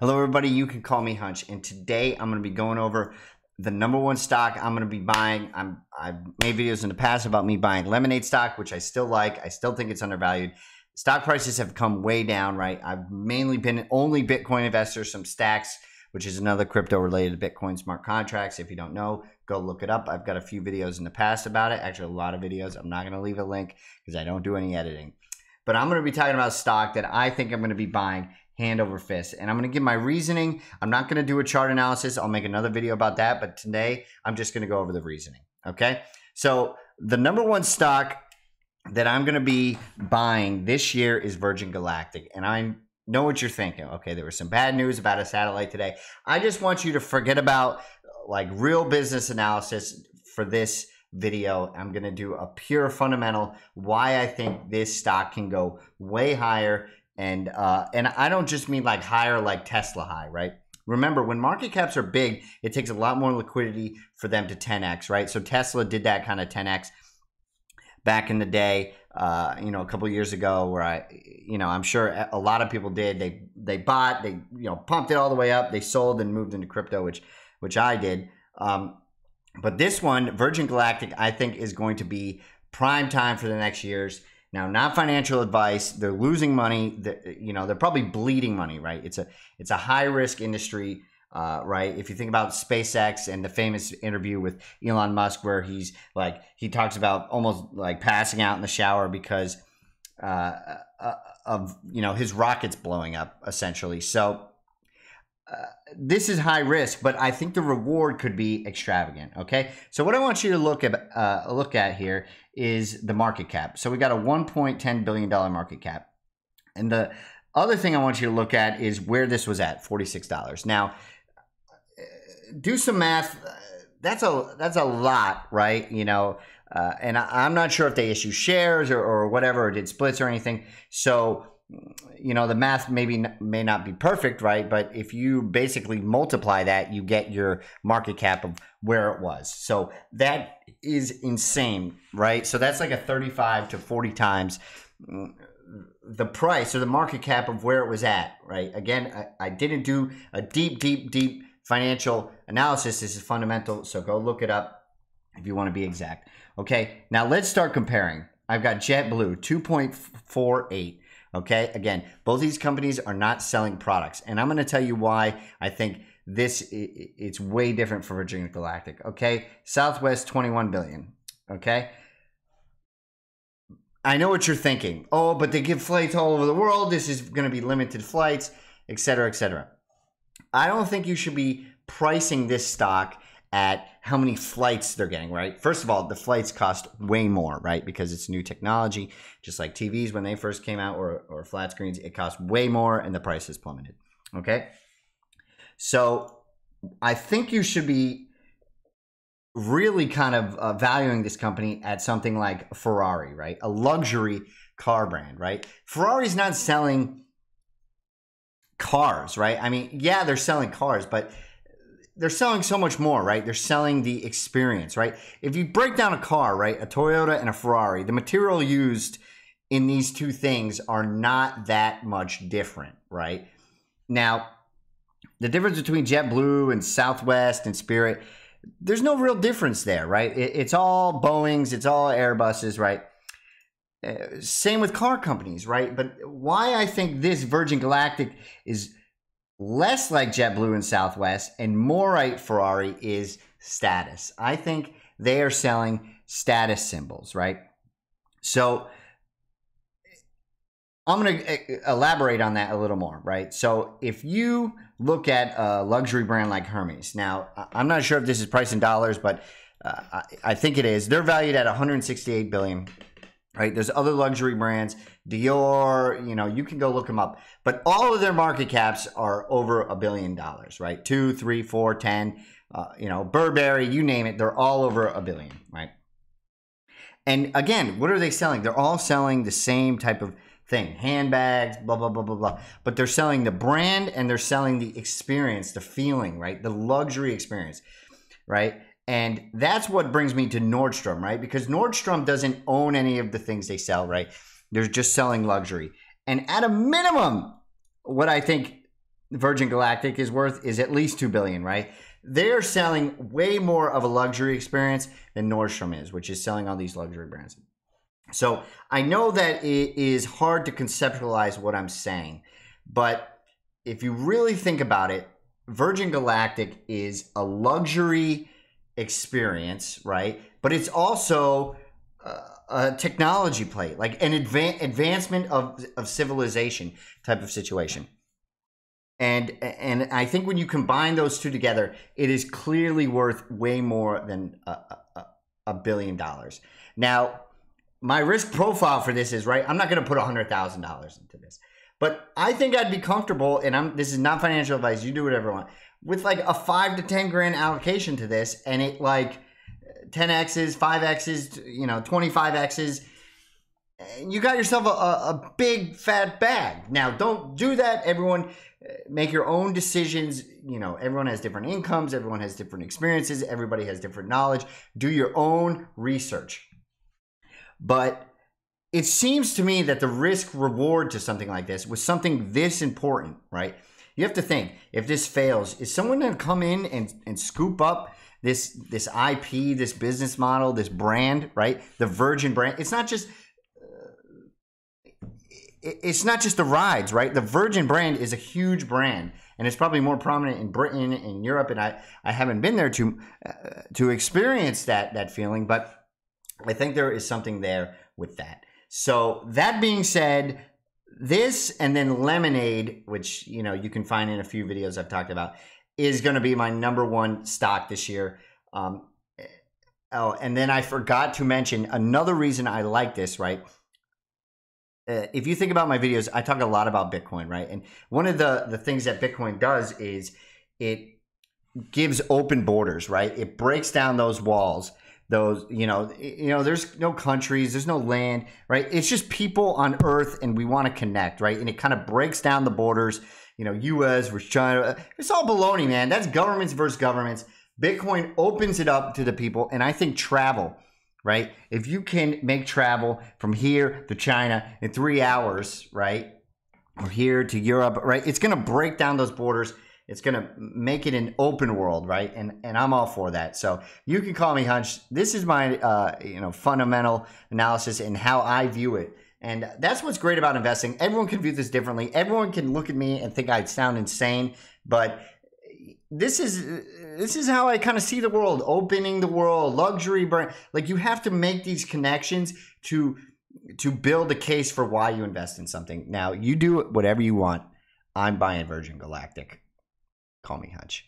Hello everybody, you can call me Hunch, and today I'm going to be going over the number one stock I'm going to be buying. I've made videos in the past about me buying LMND stock, which I still like. I still think it's undervalued. Stock prices have come way down, right? I've mainly been only Bitcoin investor, some stacks, which is another crypto related to Bitcoin smart contracts. If you don't know, go look it up. I've got a few videos in the past about it, actually a lot of videos. I'm not going to leave a link because I don't do any editing. But I'm going to be talking about stock that I think I'm going to be buying hand over fist. And I'm going to give my reasoning. I'm not going to do a chart analysis. I'll make another video about that. But today, I'm just going to go over the reasoning. Okay? So the number one stock that I'm going to be buying this year is Virgin Galactic. And I know what you're thinking. Okay, there was some bad news about a satellite today. I just want you to forget about like real business analysis for this video. I'm going to do a pure fundamental why I think this stock can go way higher. And I don't just mean like higher like Tesla high, right? Remember, when market caps are big, it takes a lot more liquidity for them to 10x, right? So Tesla did that kind of 10x back in the day, a couple of years ago, where I'm sure a lot of people did. They bought, they pumped it all the way up, they sold and moved into crypto, which I did. But this one, Virgin Galactic, I think is going to be prime time for the next years. Now, not financial advice. They're losing money. They're probably bleeding money, right? It's a high risk industry, right? If you think about SpaceX and the famous interview with Elon Musk, where he talks about almost like passing out in the shower because of his rockets blowing up, essentially. So this is high risk, but I think the reward could be extravagant. Okay, so what I want you to look at here is the market cap. So we got a $1.10 billion market cap, and the other thing I want you to look at is where this was at, $46. Now, do some math. That's a lot, right? And I'm not sure if they issue shares or whatever, or did splits or anything. So the math may not be perfect, right? But if you basically multiply that, you get your market cap of where it was. So that is insane, right? So that's like a 35 to 40 times the price or the market cap of where it was at, right? Again, I didn't do a deep financial analysis. This is fundamental, so go look it up if you want to be exact. Okay, now let's start comparing. I've got JetBlue, 2.48. Okay, again, both these companies are not selling products, and I'm going to tell you why I think it's way different for Virgin Galactic. Okay, Southwest, 21 billion. Okay, I know what you're thinking. Oh, but they give flights all over the world. This is going to be limited flights, etc., etc. I don't think you should be pricing this stock at how many flights they're getting, right? First of all, the flights cost way more, right? Because it's new technology, just like TVs when they first came out or flat screens, it costs way more and the price has plummeted, okay? So I think you should be really kind of valuing this company at something like Ferrari, right? A luxury car brand, right? Ferrari's not selling cars, right? I mean, yeah, they're selling cars, but they're selling so much more, right? They're selling the experience, right? If you break down a car, right, a Toyota and a Ferrari, the material used in these two things are not that much different, right? Now, the difference between JetBlue and Southwest and Spirit, there's no real difference there, right? It's all Boeings, it's all Airbuses, right? Same with car companies, right? But why I think this Virgin Galactic is less like JetBlue and Southwest and more like Ferrari is status. I think they are selling status symbols, right? So I'm going to elaborate on that a little more, right? So if you look at a luxury brand like Hermes, now I'm not sure if this is priced in dollars, but I think it is. They're valued at 168 billion. Right? There's other luxury brands, Dior, you can go look them up. But all of their market caps are over $1 billion, right? 2, 3, 4, 10, Burberry, you name it, they're all over $1 billion, right? And again, what are they selling? They're all selling the same type of thing, handbags, blah, blah, blah, blah, blah. But they're selling the brand and they're selling the experience, the feeling, right? The luxury experience, right? And that's what brings me to Nordstrom, right? Because Nordstrom doesn't own any of the things they sell, right? They're just selling luxury. And at a minimum, what I think Virgin Galactic is worth is at least $2 billion, right? They're selling way more of a luxury experience than Nordstrom is, which is selling all these luxury brands. So I know that it is hard to conceptualize what I'm saying, but if you really think about it, Virgin Galactic is a luxury experience, right? But it's also a technology play, like an advancement of civilization type of situation. And I think when you combine those two together, it is clearly worth way more than $1 billion. Now, my risk profile for this is, right, I'm not going to put $100,000 into this, but I think I'd be comfortable, and this is not financial advice, you do whatever you want, with like a 5 to 10 grand allocation to this, and it like 10X's, 5X's, 25X's, you got yourself a big fat bag. Now, don't do that. Everyone make your own decisions. Everyone has different incomes. Everyone has different experiences. Everybody has different knowledge. Do your own research. But it seems to me that the risk reward to something like this was something this important, right? You have to think, if this fails, is someone going to come in and scoop up this IP, this business model, this brand, right? The Virgin brand. It's not just the rides, right? The Virgin brand is a huge brand, and it's probably more prominent in Britain and Europe. And I haven't been there to experience that feeling, but I think there is something there with that. So that being said, this and then Lemonade, which you can find in a few videos I've talked about, is going to be my #1 stock this year. And then I forgot to mention another reason I like this, right? If you think about my videos, I talk a lot about Bitcoin, right? And one of the things that Bitcoin does is it gives open borders, right? It breaks down those walls. There's no countries, there's no land, right? It's just people on Earth, and we want to connect, right? And it kind of breaks down the borders, U.S. versus China. It's all baloney, man. That's governments versus governments. Bitcoin opens it up to the people, and I think travel, right? If you can make travel from here to China in 3 hours, right? Or here to Europe, right? It's going to break down those borders. It's going to make it an open world, right? And I'm all for that. So you can call me Hunch. This is my, fundamental analysis and how I view it. And that's what's great about investing. Everyone can view this differently. Everyone can look at me and think I sound insane, but this is how I kind of see the world, opening the world, luxury brand. Like, you have to make these connections to build a case for why you invest in something. Now, you do whatever you want. I'm buying Virgin Galactic. Call me Hutch.